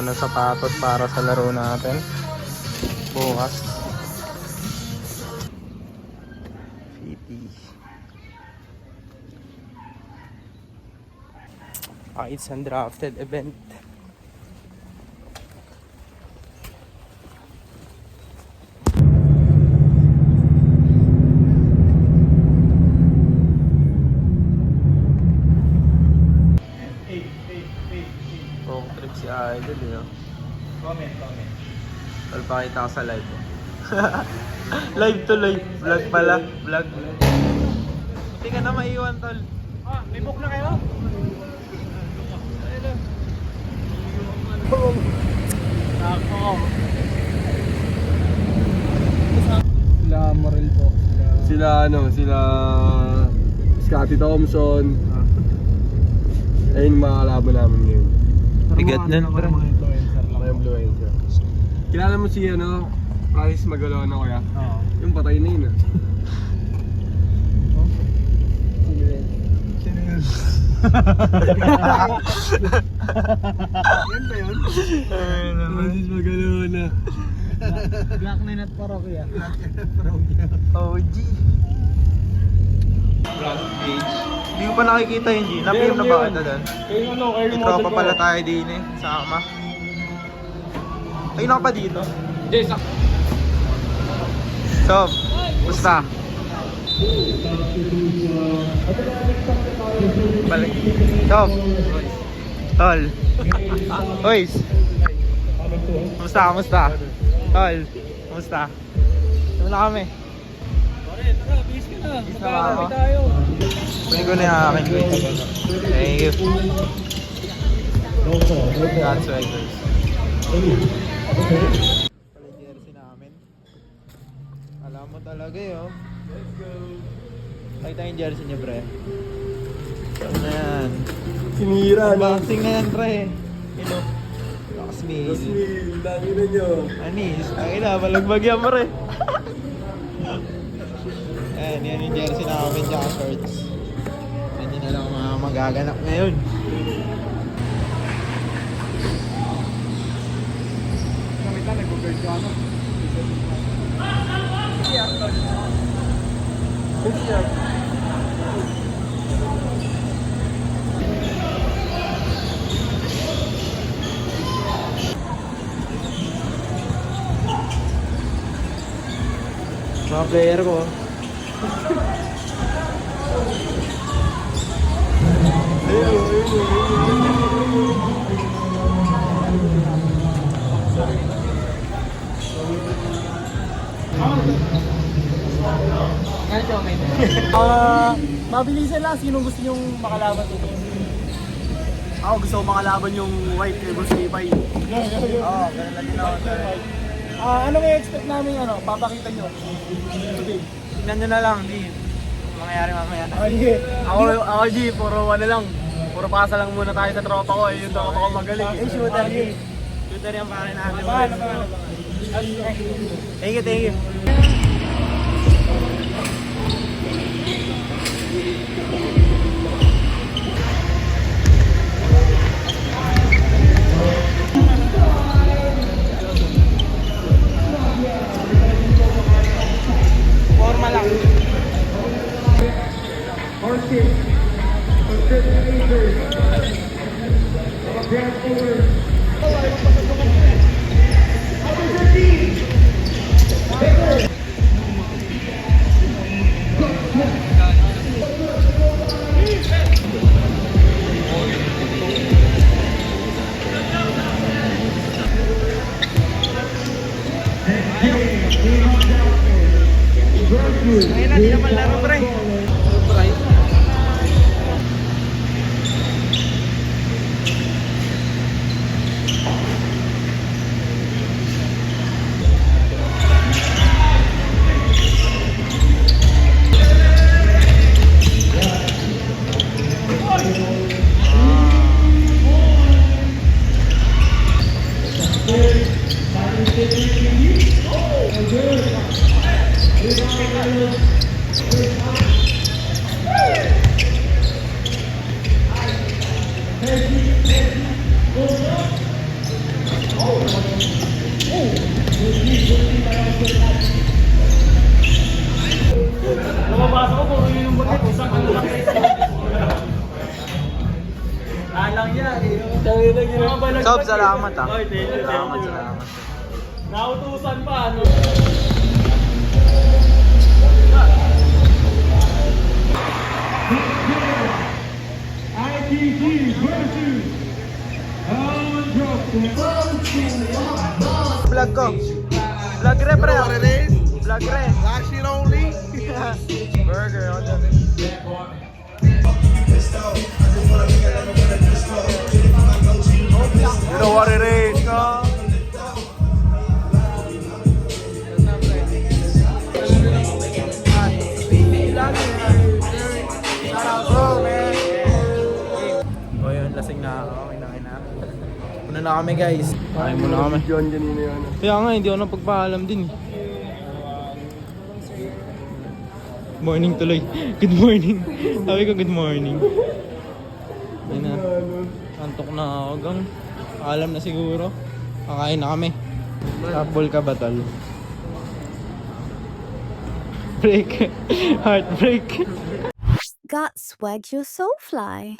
ng sapatos para sa laro natin bukas. It's undrafted event. Road trip si Idol eh. Comment. Tol, pakita ko sa live. Live to live. Vlog pala. Vlog. Hindi ka na maiwan, tol. May book na kayo? Sila Morel po. Sila Scotty Thompson. Ayun mga kalaban namin ngayon. Bigat nun, pre. Mga influencer. Kilala mo si Francis Magalona kuya? Oo. Yung patay na yun Sino yun? Yan ba yun? Francis Magalona. Black Knight at Parokya. OG. Vlog page. Hindi ko pa nakikita yung G. Napiyam na ba kita doon? May tropa pala tayo din eh. Sama. Ayun ako pa dito. Sob, gusta? Balik. Sob. Tol. Oys. Kamusta? Tol. Kamusta? Wala kami. Tara, bihis ka na. Magkakaroon tayo. Kunin ko na yung aking grade. Thank you. That's right, guys. Pala yung jersey namin. Alam mo talaga yun. Let's go. Pakita yung jersey niya, pre. Ano na yan? Sinira Unboxing na yan, pre. Ino. Rocksmith. Dami na nyo. Anis. Ang ina, malagbag yan, pre. Yan yung jersey namin, tsaka shorts. Yan na lang mga magaganap ngayon. Kamit na, nag-convert ko ano. Mga player ko. Mabilisan lang, sino gusto nyong makalaban dito? Ako gusto ko makalaban yung white Evo Slipay. Oo, ganun lang din ako. Ano may expect namin papakita nyo? Today. Tignan nyo na lang, di. Mangyayari mamaya. Ako G, puro lang. Puro pasa lang muna tayo sa tropa ko yung tropa ko magaling. Shooter yun. Shooter yung pare natin. Thank you. Forma lang. Ngayon na, di naman laro, pre. Lumabasa ko kung yun yung bagay, isang ano lang. Alang yan eh. Sob, salamat ah. Oy, thank you, Salamat, thank you. salamat. Nautusan pa, ano? Vlog ko. Vlog re, pre. Vlog re. Last shit only. Burger, ako dyan. You know what it is, no? O yun, lasing na ako. Kinain na. Una na kami guys. Kain muna kami. John kanina yun. Kaya nga, hindi ako napagpaalam din. Morning tuloy. Good morning. Sabi ko good morning. Ayun na. Antok na ako gang. Alam na siguro. Kakain na kami. Tapbol ka ba tol? Break. Heartbreak. Got swag, you're so fly.